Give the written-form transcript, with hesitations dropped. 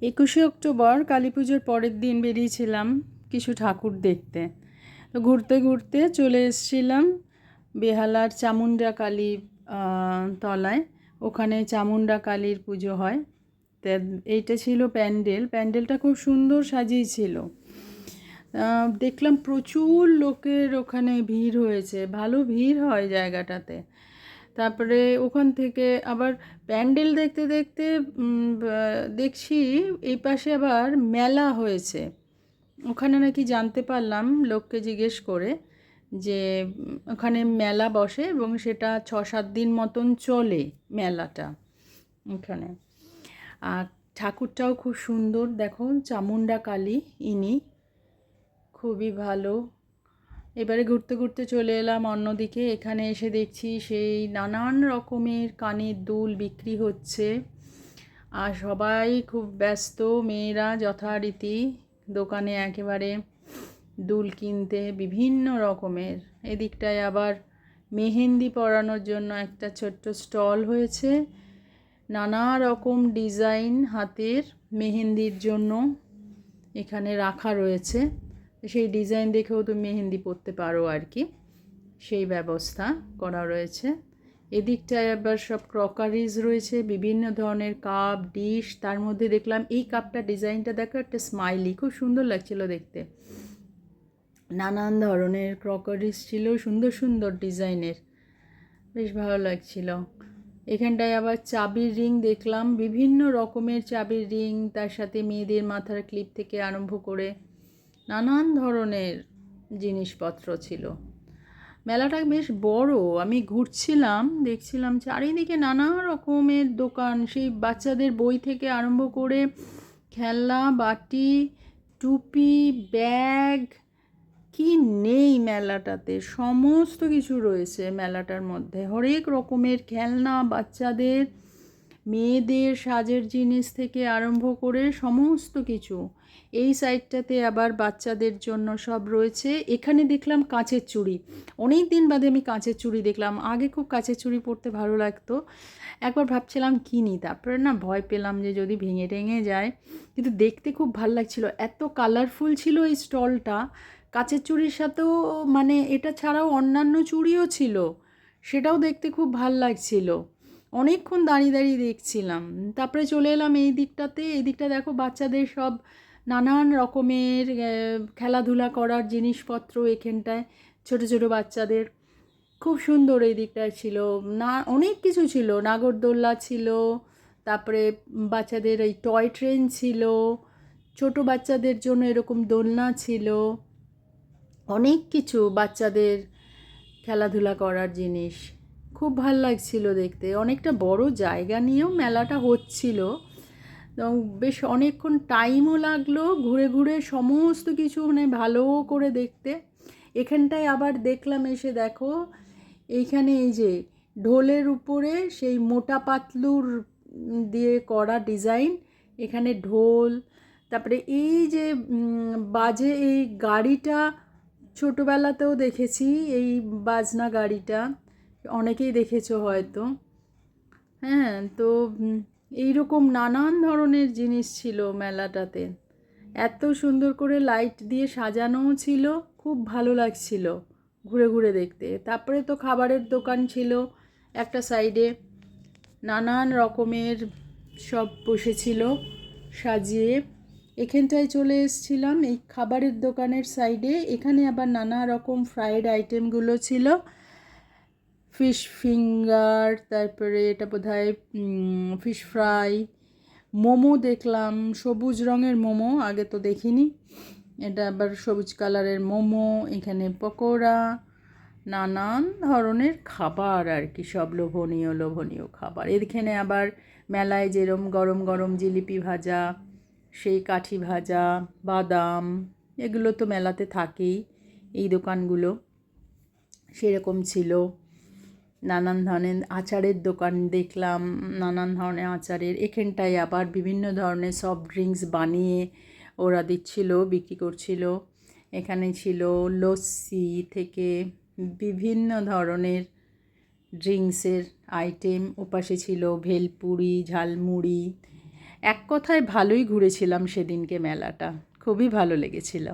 21শে October Kali পুজোর পরের দিন বেরিয়েছিলাম কিছু ঠাকুর দেখতে। তো ঘুরতে ঘুরতে চলে এসেছিলাম বেহালার চামুণ্ডা কালী তলায়। ওখানে চামুণ্ডা কালীর পুজো হয়। তা এইটা ছিল প্যান্ডেলটা খুব সুন্দর সাজিয়েছিল। দেখলাম প্রচুর লোকের ওখানে ভিড় হয়েছে, ভালো ভিড় হয় জায়গাটাতে। তারপরে ওখান থেকে আবার প্যান্ডেল দেখতে দেখতে দেখছি এই পাশে আবার মেলা হয়েছে। ওখানে নাকি জানতে পারলাম লোককে জিজ্ঞেস করে যে ওখানে মেলা বসে এবং সেটা 6-7 দিন মতন চলে মেলাটা ওখানে। আর ঠাকুরটাও খুব সুন্দর, দেখো চামুণ্ডা কালী ইনি, খুবই ভালো। এবারে ঘুরতে ঘুরতে চলে এলাম অন্যদিকে। এখানে এসে দেখছি সেই নানান রকমের কানের দুল বিক্রি হচ্ছে আর সবাই খুব ব্যস্ত, মেয়েরা যথারীতি দোকানে একেবারে দুল কিনতে বিভিন্ন রকমের। এদিকটায় আবার মেহেন্দি পরানোর জন্য একটা ছোট্ট স্টল হয়েছে, নানা রকম ডিজাইন হাতের মেহেন্দির জন্য এখানে রাখা রয়েছে। সেই ডিজাইন দেখেও তুমি মেহেন্দি পরতে পারো আর কি, সেই ব্যবস্থা করা রয়েছে। এদিকটায় আবার সব ক্রকারিজ রয়েছে, বিভিন্ন ধরনের কাপ ডিশ। তার মধ্যে দেখলাম এই কাপটা ডিজাইনটা দেখো, একটা স্মাইলি, খুব সুন্দর লাগছিল দেখতে। নানান ধরনের ক্রকারিজ ছিল, সুন্দর সুন্দর ডিজাইনের, বেশ ভালো লাগছিল। এখানটায় আবার চাবির রিং দেখলাম, বিভিন্ন রকমের চাবির রিং, তার সাথে মেয়েদের মাথার ক্লিপ থেকে আরম্ভ করে নানান ধরনের জিনিসপত্র ছিল। মেলাটা বেশ বড়। আমি ঘুরছিলাম, দেখছিলাম চারিদিকে নানা রকমের দোকান, সেই বাচ্চাদের বই থেকে আরম্ভ করে খেলনা, বাটি, টুপি, ব্যাগ, কি নেই মেলাটাতে, সমস্ত কিছু রয়েছে মেলাটার মধ্যে। হরেক রকমের খেলনা, বাচ্চাদের, মেয়েদের সাজের জিনিস থেকে আরম্ভ করে সমস্ত কিছু। এই সাইডটাতে আবার বাচ্চাদের জন্য সব রয়েছে। এখানে দেখলাম কাঁচের চুড়ি, অনেক দিন বাদে আমি কাঁচের চুড়ি দেখলাম। আগে খুব কাঁচের চুড়ি পরতে ভালো লাগতো, একবার ভাবছিলাম কিনি, তারপরে না ভয় পেলাম যে যদি ভেঙে টেঙে যায়। কিন্তু দেখতে খুব ভালো লাগছিল, এত কালারফুল ছিল এই স্টলটা। কাঁচের চুড়ির সাথেও মানে এটা ছাড়াও অন্যান্য চুড়িও ছিল, সেটাও দেখতে খুব ভাল লাগছিল। অনেকক্ষণ দাঁড়িয়ে দাঁড়িয়ে দেখছিলাম। তারপরে চলে এলাম এই দিকটাতে। এই দিকটা দেখো বাচ্চাদের সব নানান রকমের খেলাধুলা করার জিনিসপত্র এখানটায়, ছোট ছোট বাচ্চাদের খুব সুন্দর এই দিকটায় ছিল। না অনেক কিছু ছিল, নাগরদোল্লা ছিল, তারপরে বাচ্চাদের এই টয় ট্রেন ছিল, ছোট বাচ্চাদের জন্য এরকম দোলনা ছিল, অনেক কিছু বাচ্চাদের খেলাধুলা করার জিনিস। খুব ভাল লাগছিল দেখতে। অনেকটা বড় জায়গা নিয়েও মেলাটা হচ্ছিল, এবং বেশ অনেকক্ষণ টাইমও লাগলো ঘুরে ঘুরে সমস্ত কিছু মানে ভালো করে দেখতে। এখানটায় আবার দেখলাম এসে, দেখো এইখানে এই যে ঢোলের উপরে সেই মোটা পাতলুর দিয়ে করা ডিজাইন, এখানে ঢোল, তারপরে এই যে বাজে এই গাড়িটা ছোটোবেলাতেও দেখেছি, এই বাজনা গাড়িটা অনেকেই দেখেছো হয়তো। হ্যাঁ, তো এইরকম নানান ধরনের জিনিস ছিল মেলাটাতে। এত সুন্দর করে লাইট দিয়ে সাজানোও ছিল, খুব ভালো লাগছিল ঘুরে ঘুরে দেখতে। তারপরে তো খাবারের দোকান ছিল একটা সাইডে, নানান রকমের সব বসেছিল সাজিয়ে। এখানটায় চলে এসেছিলাম এই খাবারের দোকানের সাইডে। এখানে আবার নানা রকম ফ্রাইড আইটেমগুলো ছিল, ফিশ ফিঙ্গার, তারপরে এটা বোধহয় ফিশ ফ্রাই, মোমো দেখলাম, সবুজ রঙের মোমো, আগে তো দেখিনি, এটা আবার সবুজ কালারের মোমো। এখানে পকোড়া, নানান ধরনের খাবার আর কি, সব লোভনীয় লোভনীয় খাবার। এখানে আবার মেলায় যেরম গরম গরম জিলিপি ভাজা, সেই কাঠি ভাজা, বাদাম, এগুলো তো মেলাতে থাকেই, এই দোকানগুলো সেরকম ছিল। নানান ধরনের আচারের দোকান দেখলাম, নানান ধরনের আচারের। এখানটায় আবার বিভিন্ন ধরনের সফট ড্রিঙ্কস বানিয়ে ওরা দিচ্ছিল, বিক্রি করছিল। এখানে ছিল লস্যি থেকে বিভিন্ন ধরনের ড্রিঙ্কসের আইটেম। ওপাশে ছিল ভেলপুরি, ঝালমুড়ি, এক কথায় ভালোই ঘুরেছিলাম সেদিনকে মেলাটা, খুবই ভালো লেগেছিল।